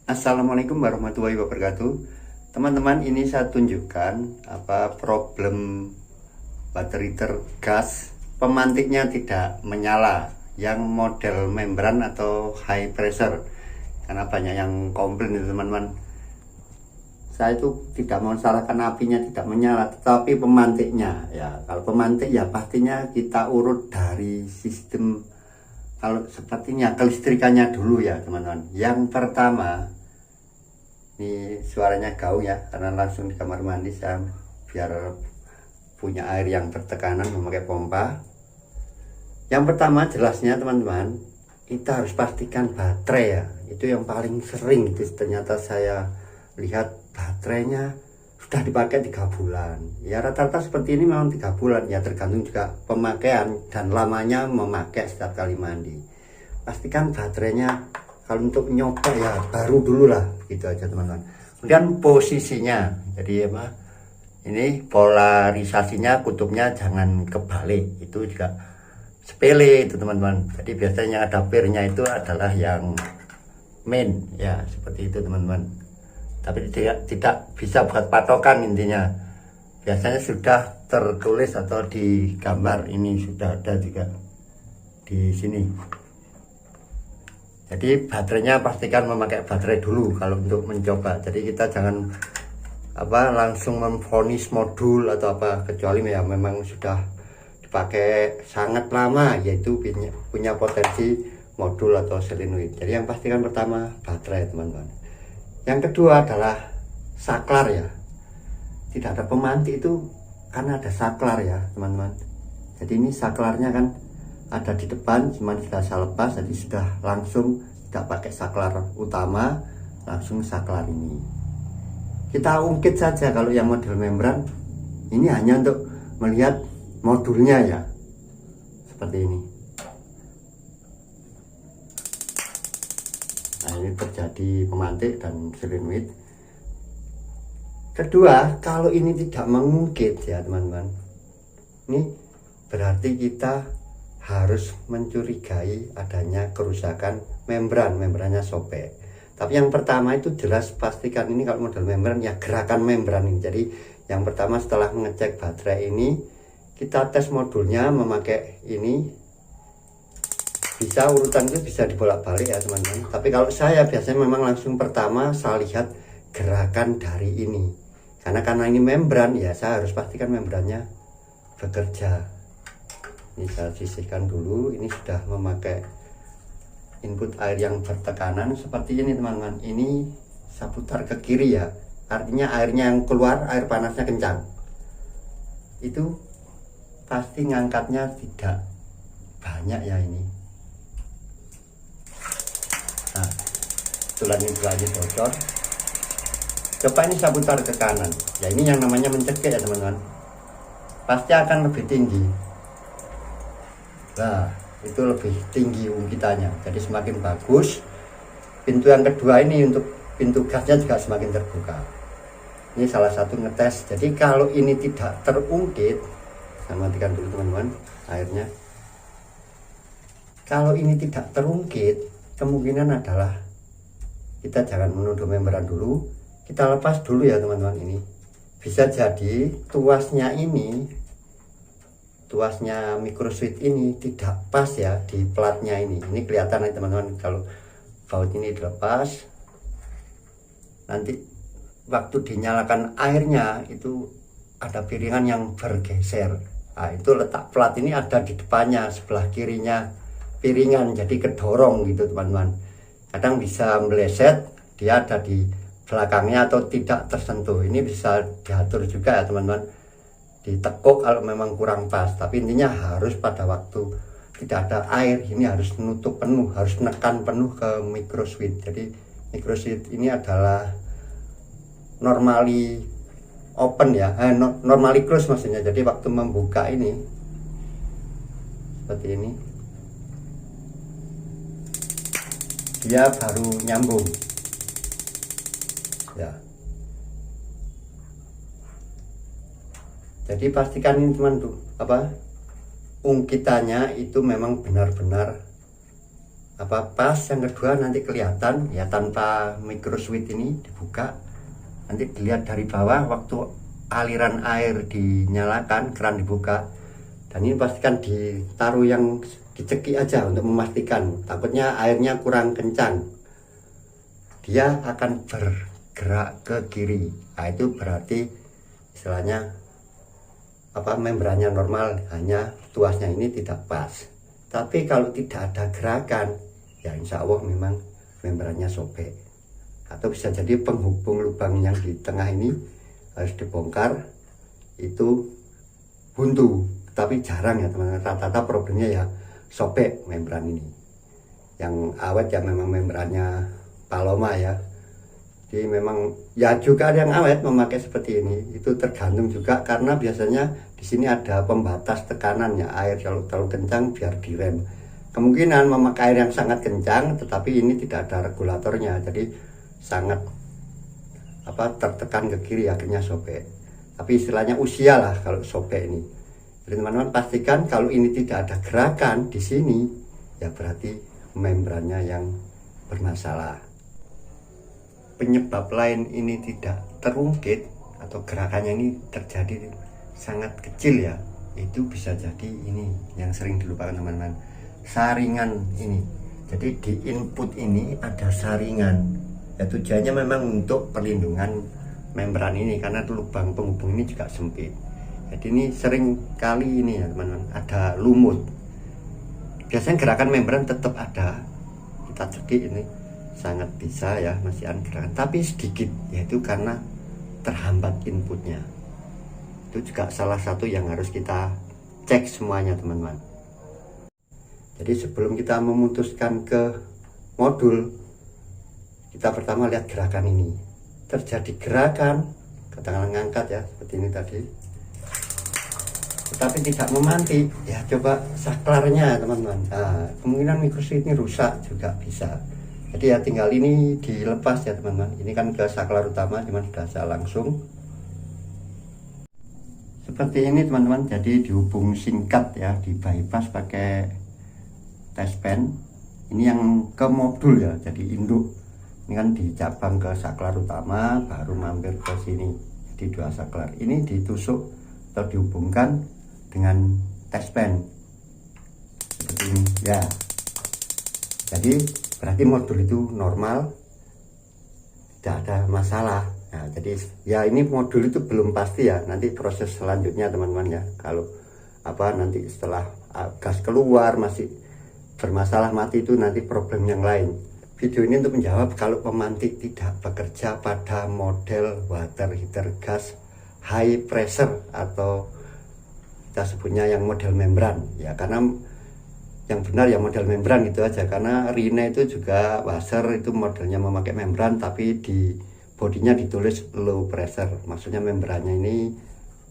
Assalamualaikum warahmatullahi wabarakatuh. Teman-teman, ini saya tunjukkan problem baterai tergas pemantiknya tidak menyala, yang model membran atau high pressure. Karena banyak yang komplain itu teman-teman. Saya itu tidak mau salahkan apinya tidak menyala, tetapi pemantiknya ya. Kalau pemantik ya pastinya kita urut dari sistem. Kalau sepertinya kelistrikannya dulu ya teman-teman. Yang pertama, ini suaranya gaung ya, karena langsung di kamar mandi saya biar punya air yang bertekanan memakai pompa. Yang pertama jelasnya teman-teman, kita harus pastikan baterai ya. Itu yang paling sering itu ternyata saya lihat baterainya sudah dipakai 3 bulan. Ya rata-rata seperti ini memang 3 bulan ya, tergantung juga pemakaian dan lamanya memakai setiap kali mandi. Pastikan baterainya, kalau untuk nyoba ya baru dulu lah, gitu aja teman-teman. Kemudian posisinya, jadi apa? Ini polarisasinya, kutubnya jangan kebalik, itu juga sepele itu teman-teman. Jadi biasanya ada pairnya itu adalah yang main ya, seperti itu teman-teman. Tapi tidak bisa buat patokan intinya. Biasanya sudah tertulis atau di gambar ini sudah ada juga di sini. Jadi baterainya pastikan memakai baterai dulu kalau untuk mencoba. Jadi kita jangan langsung memvonis modul atau apa, kecuali ya memang sudah dipakai sangat lama, yaitu punya potensi modul atau solenoid. Jadi yang pastikan pertama baterai teman-teman. Yang kedua adalah saklar ya. Tidak ada pemantik itu karena ada saklar ya teman-teman. Jadi ini saklarnya kan ada di depan, cuman sudah saya lepas, jadi sudah langsung tidak pakai saklar utama, langsung saklar ini. Kita ungkit saja kalau yang model membran. Ini hanya untuk melihat modulnya ya, seperti ini. Nah ini terjadi pemantik dan solenoid. Kedua, kalau ini tidak mengungkit ya teman-teman, ini berarti kita harus mencurigai adanya kerusakan membrannya sobek. Tapi yang pertama itu jelas pastikan ini kalau model membran ya gerakan membran ini. Jadi yang pertama setelah mengecek baterai ini, kita tes modulnya memakai ini. Bisa urutan itu bisa dibolak-balik ya teman-teman. Tapi kalau saya biasanya memang langsung pertama saya lihat gerakan dari ini. Karena ini membran ya, saya harus pastikan membrannya bekerja. Ini saya sisihkan dulu. Ini sudah memakai input air yang bertekanan seperti ini teman-teman. Ini saya putar ke kiri ya, artinya airnya yang keluar, air panasnya kencang. Itu pasti ngangkatnya tidak banyak ya ini. Nah, tulang ini lagi bocor. Coba ini saya putar ke kanan. Ya ini yang namanya mencekik ya teman-teman. Pasti akan lebih tinggi. Nah, itu lebih tinggi ungkitannya. Jadi semakin bagus. Pintu yang kedua ini untuk pintu gasnya juga semakin terbuka. Ini salah satu ngetes. Jadi kalau ini tidak terungkit, saya matikan dulu teman-teman airnya. Kalau ini tidak terungkit, kemungkinan adalah kita jangan menuduh membran dulu. Kita lepas dulu ya teman-teman ini. Bisa jadi tuasnya microswitch ini tidak pas ya di platnya ini. Ini kelihatan nih teman-teman, kalau baut ini dilepas, nanti waktu dinyalakan airnya itu ada piringan yang bergeser. Nah, itu letak plat ini ada di depannya, sebelah kirinya piringan, jadi kedorong gitu teman-teman. Kadang bisa meleset, dia ada di belakangnya atau tidak tersentuh. Ini bisa diatur juga ya teman-teman, ditekuk kalau memang kurang pas. Tapi intinya harus pada waktu tidak ada air ini harus menutup penuh, harus menekan penuh ke microswitch. Jadi microswitch ini adalah normally open ya, normally close maksudnya. Jadi waktu membuka ini seperti ini, dia baru nyambung ya. Jadi pastikan ini teman tuh ungkitannya itu memang benar-benar pas yang kedua nanti kelihatan ya, tanpa micro switch ini dibuka, nanti dilihat dari bawah waktu aliran air dinyalakan, keran dibuka, dan ini pastikan ditaruh yang dicekik aja untuk memastikan, takutnya airnya kurang kencang, dia akan bergerak ke kiri. Nah, itu berarti istilahnya membrannya normal, hanya tuasnya ini tidak pas. Tapi kalau tidak ada gerakan, ya insya Allah memang membrannya sobek, atau bisa jadi penghubung lubang yang di tengah ini harus dibongkar, itu buntu. Tapi jarang ya teman-teman, rata-rata problemnya ya sobek membran ini. Yang awet ya memang membrannya Paloma ya, jadi memang ya juga ada yang awet memakai seperti ini. Itu tergantung juga, karena biasanya di sini ada pembatas tekanan ya, air kalau terlalu kencang biar direm. Kemungkinan memakai air yang sangat kencang, tetapi ini tidak ada regulatornya, jadi sangat tertekan ke kiri, akhirnya sobek. Tapi istilahnya usia lah kalau sobek ini. Jadi teman-teman pastikan kalau ini tidak ada gerakan di sini, ya berarti membrannya yang bermasalah. Penyebab lain ini tidak terungkit atau gerakannya ini terjadi sangat kecil ya, itu bisa jadi ini yang sering dilupakan teman-teman, saringan ini. Jadi di input ini ada saringan, ya tujuannya memang untuk perlindungan membran ini, karena lubang penghubung ini juga sempit. Jadi ini sering kali ini ya teman-teman, ada lumut. Biasanya gerakan membran tetap ada, kita cekik ini sangat bisa ya, masih ada gerakan, tapi sedikit, yaitu karena terhambat inputnya. Itu juga salah satu yang harus kita cek semuanya teman-teman. Jadi sebelum kita memutuskan ke modul, kita pertama lihat gerakan ini. Terjadi gerakan, katakanlah ngangkat ya, seperti ini tadi, tetapi tidak memantik, ya coba saklarnya teman-teman. Nah, kemungkinan microswitch ini rusak juga bisa. Jadi ya tinggal ini dilepas ya teman-teman. Ini kan ke saklar utama, cuman sudah saya langsung seperti ini teman-teman. Jadi dihubung singkat ya, di bypass pakai test pen. Ini yang ke modul ya, jadi induk. Ini kan dicabang ke saklar utama, baru mampir ke sini. Di dua saklar ini ditusuk atau dihubungkan dengan test pen seperti ini ya. Jadi berarti modul itu normal, tidak ada masalah. Nah, jadi ya ini modul itu belum pasti ya, nanti proses selanjutnya teman-teman ya. Kalau nanti setelah gas keluar masih bermasalah mati, itu nanti problem yang lain. Video ini untuk menjawab kalau pemantik tidak bekerja pada model water heater gas high pressure, atau kita sebutnya yang model membran ya, karena yang benar ya model membran itu aja. Karena Rine itu juga washer, itu modelnya memakai membran, tapi di bodinya ditulis low pressure, maksudnya membrannya ini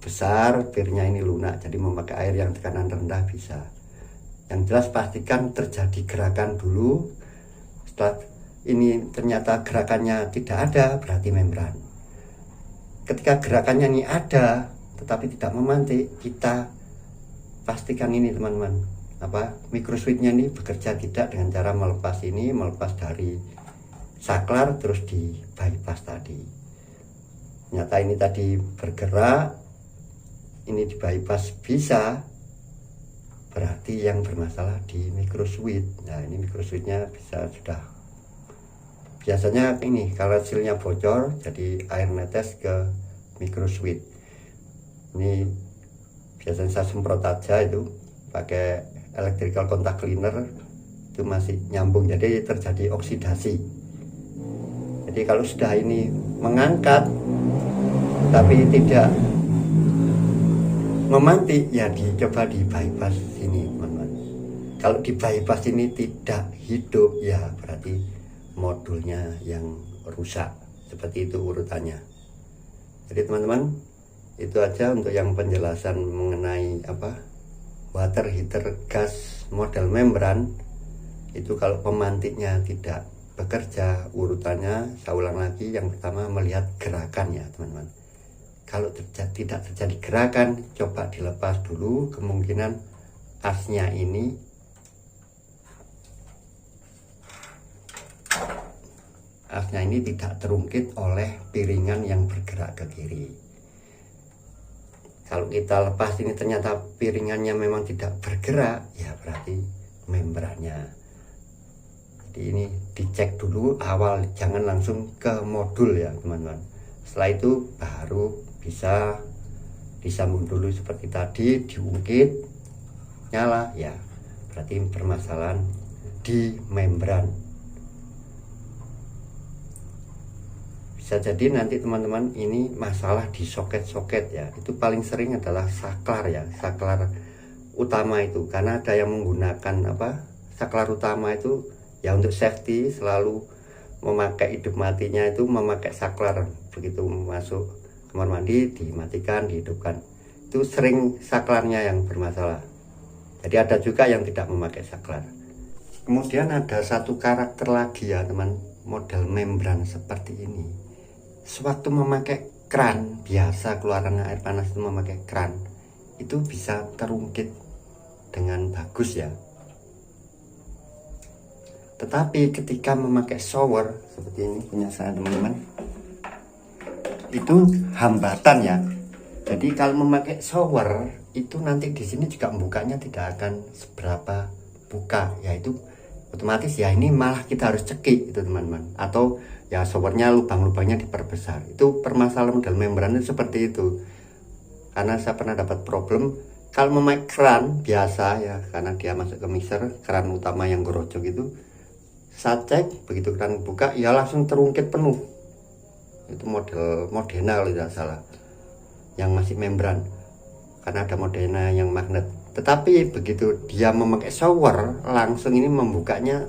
besar, pirnya ini lunak, jadi memakai air yang tekanan rendah bisa. Yang jelas pastikan terjadi gerakan dulu. Setelah ini ternyata gerakannya tidak ada, berarti membran. Ketika gerakannya ini ada tetapi tidak memantik, kita pastikan ini teman-teman, microswitchnya ini bekerja tidak dengan cara melepas ini, melepas dari saklar terus di bypass tadi. Nyata ini tadi bergerak, ini di bypass bisa, berarti yang bermasalah di microswitch. Nah, ini microswitchnya bisa sudah, biasanya ini kalau silnya bocor jadi air netes ke microswitch. Ini biasanya saya semprot aja, itu pakai electrical contact cleaner, itu masih nyambung, jadi terjadi oksidasi. Jadi kalau sudah ini mengangkat tapi tidak memantik, ya dicoba di bypass sini teman-teman. Kalau di bypass ini tidak hidup, ya berarti modulnya yang rusak. Seperti itu urutannya. Jadi teman-teman, itu aja untuk yang penjelasan mengenai water heater gas model membran. Itu kalau pemantiknya tidak bekerja, urutannya saya ulang lagi. Yang pertama melihat gerakannya teman-teman. Kalau tidak terjadi gerakan, coba dilepas dulu. Kemungkinan asnya ini asnya ini tidak terungkit oleh piringan yang bergerak ke kiri. Kalau kita lepas ini ternyata piringannya memang tidak bergerak, ya berarti membrannya. Jadi ini dicek dulu awal, jangan langsung ke modul ya teman-teman. Setelah itu baru bisa disambung dulu seperti tadi, diungkit, nyala, ya berarti permasalahan di membran. Bisa jadi nanti teman-teman ini masalah di soket-soket ya. Itu paling sering adalah saklar ya, saklar utama itu. Karena ada yang menggunakan saklar utama itu ya untuk safety, selalu memakai hidup matinya itu memakai saklar. Begitu masuk kamar mandi dimatikan, dihidupkan. Itu sering saklarnya yang bermasalah. Jadi ada juga yang tidak memakai saklar. Kemudian ada satu karakter lagi ya teman, model membran seperti ini. Sewaktu memakai keran biasa, keluaran air panas itu memakai keran, itu bisa terungkit dengan bagus ya. Tetapi ketika memakai shower seperti ini punya saya teman-teman, itu hambatan ya. Jadi kalau memakai shower itu nanti di sini juga membukanya tidak akan seberapa buka, yaitu otomatis ya ini malah kita harus cekik itu teman-teman, atau ya showernya lubang-lubangnya diperbesar. Itu permasalahan model membran itu seperti itu. Karena saya pernah dapat problem kalau memakai keran biasa ya, karena dia masuk ke mixer, keran utama yang gerojok itu, saya cek begitu keran buka ya langsung terungkit penuh. Itu model Modena kalau tidak salah, yang masih membran, karena ada Modena yang magnet. Tetapi begitu dia memakai shower langsung ini membukanya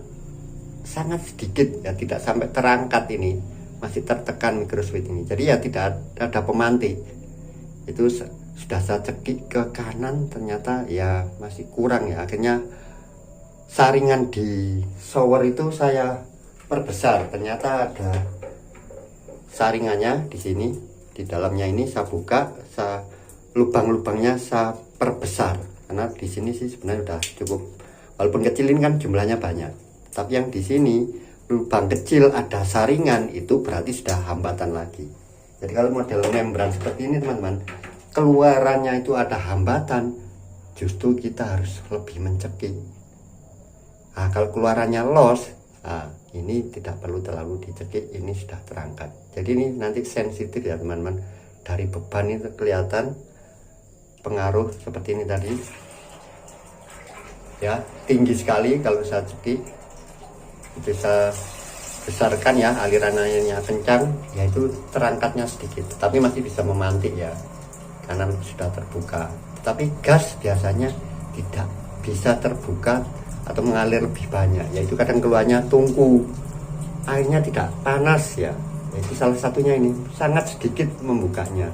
sangat sedikit ya, tidak sampai terangkat, ini masih tertekan microswitch ini. Jadi ya tidak ada pemantik. Itu sudah saya cekik ke kanan, ternyata ya masih kurang ya. Akhirnya saringan di shower itu saya perbesar, ternyata ada saringannya di sini, di dalamnya ini saya buka, lubang-lubangnya saya perbesar, karena di sini sih sebenarnya udah cukup, walaupun kecilin kan jumlahnya banyak, tapi yang di sini lubang kecil ada saringan, itu berarti sudah hambatan lagi. Jadi kalau model membran seperti ini teman-teman, keluarannya itu ada hambatan, justru kita harus lebih mencekik. Nah, kalau keluarannya los, nah, ini tidak perlu terlalu dicekik, ini sudah terangkat. Jadi ini nanti sensitif ya teman-teman, dari beban itu kelihatan pengaruh seperti ini tadi ya, tinggi sekali. Kalau saya cekik bisa besarkan ya, aliran airnya kencang, yaitu terangkatnya sedikit, tapi masih bisa memantik ya, karena sudah terbuka. Tapi gas biasanya tidak bisa terbuka atau mengalir lebih banyak, yaitu kadang keluarnya tungku, airnya tidak panas ya. Itu salah satunya, ini sangat sedikit membukanya.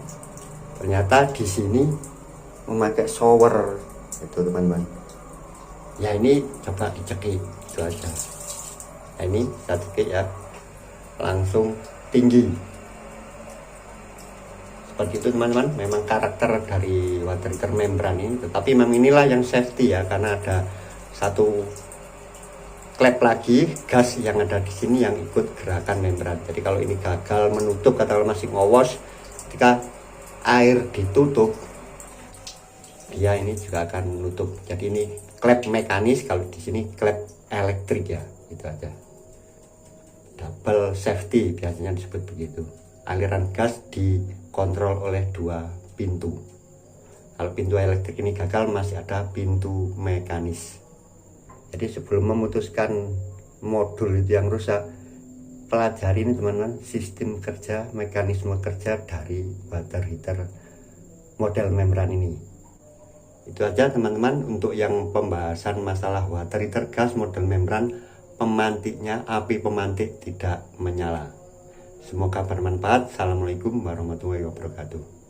Ternyata di sini memakai shower itu teman-teman. Ya ini coba dicekik itu aja. Nah, ini saya cekik ya, langsung tinggi. Seperti itu teman-teman, memang karakter dari water heater membran ini. Tetapi memang inilah yang safety ya, karena ada satu klep lagi gas yang ada di sini yang ikut gerakan membran. Jadi kalau ini gagal menutup atau masih ngowos, ketika air ditutup dia ini juga akan menutup. Jadi ini klep mekanis, kalau di sini klep elektrik ya, itu aja. Double safety biasanya disebut begitu. Aliran gas dikontrol oleh dua pintu. Kalau pintu elektrik ini gagal, masih ada pintu mekanis. Jadi sebelum memutuskan modul itu yang rusak, pelajari ini teman-teman sistem kerja, mekanisme kerja dari water heater model membran ini. Itu aja teman-teman untuk yang pembahasan masalah water heater gas model membran, pemantiknya, api pemantik tidak menyala. Semoga bermanfaat. Assalamualaikum warahmatullahi wabarakatuh.